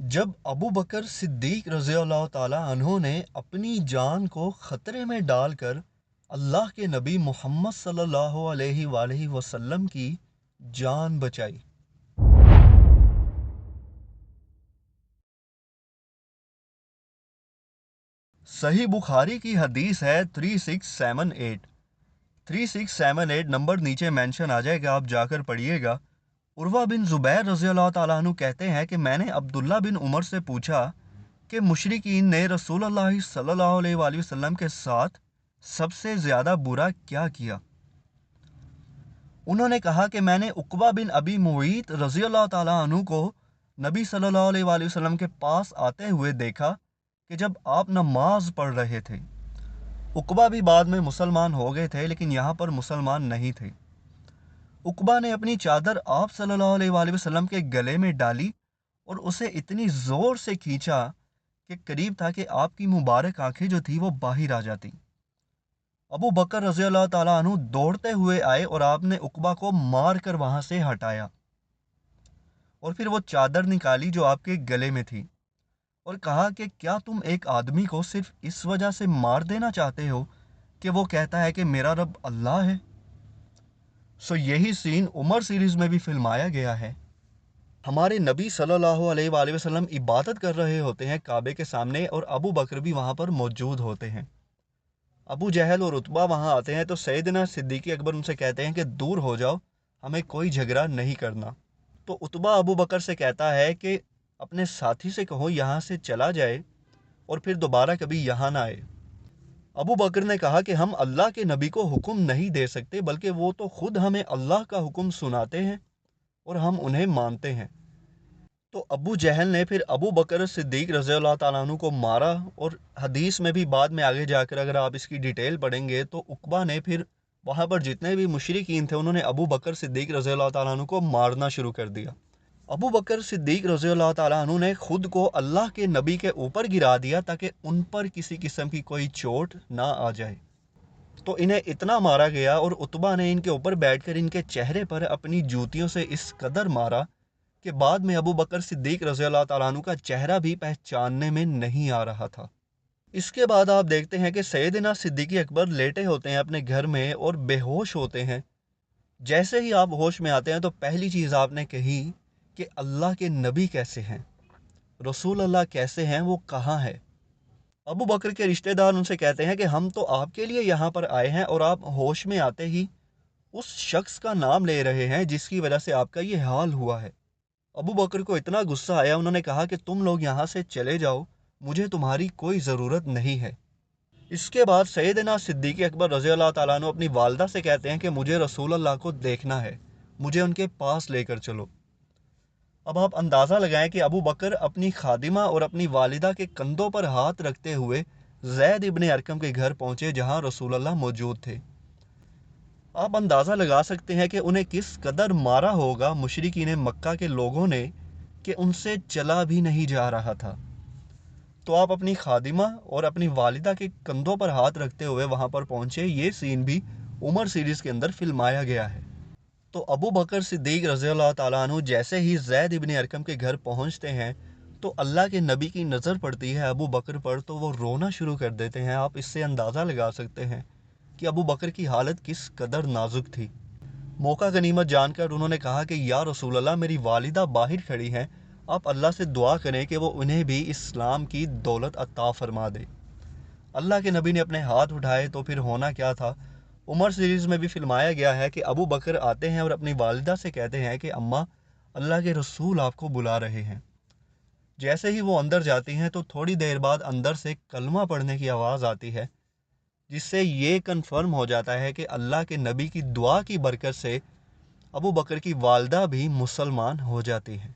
جب ابو بکر صدیق رضی اللہ تعالی عنہ نے اپنی جان کو خطرے میں ڈال کر اللہ کے نبی محمد صلی اللہ علیہ وآلہ وسلم کی جان بچائی۔ صحیح بخاری کی حدیث ہے 3678۔ 3678 نمبر نیچے مینشن آ جائے گا، آپ جا کر پڑھیے گا۔ عروہ بن زبیر رضی اللہ تعالیٰ عنہ کہتے ہیں کہ میں نے عبداللہ بن عمر سے پوچھا کہ مشرکین نے رسول اللہ صلی اللہ علیہ وآلہ وسلم کے ساتھ سب سے زیادہ برا کیا کیا؟ انہوں نے کہا کہ میں نے عقبہ بن ابی معیط رضی اللہ تعالیٰ عنہ کو نبی صلی اللہ علیہ وآلہ وسلم کے پاس آتے ہوئے دیکھا کہ جب آپ نماز پڑھ رہے تھے۔ عقبہ بھی بعد میں مسلمان ہو گئے تھے، لیکن یہاں پر مسلمان نہیں تھے۔ عقبہ نے اپنی چادر آپ صلی اللہ علیہ وآلہ وسلم کے گلے میں ڈالی اور اسے اتنی زور سے کھینچا کہ قریب تھا کہ آپ کی مبارک آنکھیں جو تھی وہ باہر آ جاتی۔ ابو بکر رضی اللہ تعالیٰ عنہ دوڑتے ہوئے آئے اور آپ نے عقبہ کو مار کر وہاں سے ہٹایا، اور پھر وہ چادر نکالی جو آپ کے گلے میں تھی، اور کہا کہ کیا تم ایک آدمی کو صرف اس وجہ سے مار دینا چاہتے ہو کہ وہ کہتا ہے کہ میرا رب اللہ ہے؟ یہی سین عمر سیریز میں بھی فلمایا گیا ہے۔ ہمارے نبی صلی اللہ علیہ وآلہ وسلم عبادت کر رہے ہوتے ہیں کعبے کے سامنے، اور ابو بکر بھی وہاں پر موجود ہوتے ہیں۔ ابو جہل اور عتبہ وہاں آتے ہیں تو سیدنا صدیق اکبر ان سے کہتے ہیں کہ دور ہو جاؤ، ہمیں کوئی جھگڑا نہیں کرنا۔ تو عتبہ ابو بکر سے کہتا ہے کہ اپنے ساتھی سے کہو یہاں سے چلا جائے اور پھر دوبارہ کبھی یہاں نہ آئے۔ ابو بکر نے کہا کہ ہم اللہ کے نبی کو حکم نہیں دے سکتے، بلکہ وہ تو خود ہمیں اللہ کا حکم سناتے ہیں اور ہم انہیں مانتے ہیں۔ تو ابو جہل نے پھر ابو بکر صدیق رضی اللہ تعالیٰ عنہ کو مارا، اور حدیث میں بھی بعد میں آگے جا کر اگر آپ اس کی ڈیٹیل پڑھیں گے تو عقبہ نے پھر وہاں پر جتنے بھی مشرکین تھے انہوں نے ابو بکر صدیق رضی اللہ تعالیٰ عنہ کو مارنا شروع کر دیا۔ ابو بکر صدیق رضی اللہ تعالیٰ عنہ نے خود کو اللہ کے نبی کے اوپر گرا دیا تاکہ ان پر کسی قسم کی کوئی چوٹ نہ آ جائے۔ تو انہیں اتنا مارا گیا، اور عتبہ نے ان کے اوپر بیٹھ کر ان کے چہرے پر اپنی جوتیوں سے اس قدر مارا کہ بعد میں ابو بکر صدیق رضی اللہ تعالیٰ عنہ کا چہرہ بھی پہچاننے میں نہیں آ رہا تھا۔ اس کے بعد آپ دیکھتے ہیں کہ سیدنا صدیق اکبر لیٹے ہوتے ہیں اپنے گھر میں اور بے ہوش ہوتے ہیں۔ جیسے ہی آپ ہوش میں آتے ہیں تو پہلی چیز آپ نے کہی کہ اللہ کے نبی کیسے ہیں، رسول اللہ کیسے ہیں، وہ کہاں ہے؟ ابو بکر کے رشتہ دار ان سے کہتے ہیں کہ ہم تو آپ کے لیے یہاں پر آئے ہیں، اور آپ ہوش میں آتے ہی اس شخص کا نام لے رہے ہیں جس کی وجہ سے آپ کا یہ حال ہوا ہے۔ ابو بکر کو اتنا غصہ آیا، انہوں نے کہا کہ تم لوگ یہاں سے چلے جاؤ، مجھے تمہاری کوئی ضرورت نہیں ہے۔ اس کے بعد سیدنا صدیق اکبر رضی اللہ تعالیٰ عنہ اپنی والدہ سے کہتے ہیں کہ مجھے رسول اللہ کو دیکھنا ہے، مجھے ان کے پاس لے کر چلو۔ اب آپ اندازہ لگائیں کہ ابو بکر اپنی خادمہ اور اپنی والدہ کے کندھوں پر ہاتھ رکھتے ہوئے زید ابن ارقم کے گھر پہنچے جہاں رسول اللہ موجود تھے۔ آپ اندازہ لگا سکتے ہیں کہ انہیں کس قدر مارا ہوگا مشرکین مکہ کے لوگوں نے کہ ان سے چلا بھی نہیں جا رہا تھا۔ تو آپ اپنی خادمہ اور اپنی والدہ کے کندھوں پر ہاتھ رکھتے ہوئے وہاں پر پہنچے۔ یہ سین بھی عمر سیریز کے اندر فلمایا گیا ہے۔ تو ابو بکر صدیق رضی اللہ تعالیٰ عنہ جیسے ہی زید ابن ارقم کے گھر پہنچتے ہیں تو اللہ کے نبی کی نظر پڑتی ہے ابو بکر پر، تو وہ رونا شروع کر دیتے ہیں۔ آپ اس سے اندازہ لگا سکتے ہیں کہ ابو بکر کی حالت کس قدر نازک تھی۔ موقع غنیمت جان کر انہوں نے کہا کہ یا رسول اللہ، میری والدہ باہر کھڑی ہیں، آپ اللہ سے دعا کریں کہ وہ انہیں بھی اسلام کی دولت عطا فرما دے۔ اللہ کے نبی نے اپنے ہاتھ اٹھائے تو پھر ہونا کیا تھا، عمر سیریز میں بھی فلمایا گیا ہے کہ ابو بکر آتے ہیں اور اپنی والدہ سے کہتے ہیں کہ اماں، اللہ کے رسول آپ کو بلا رہے ہیں۔ جیسے ہی وہ اندر جاتی ہیں تو تھوڑی دیر بعد اندر سے کلمہ پڑھنے کی آواز آتی ہے، جس سے یہ کنفرم ہو جاتا ہے کہ اللہ کے نبی کی دعا کی برکت سے ابو بکر کی والدہ بھی مسلمان ہو جاتی ہیں۔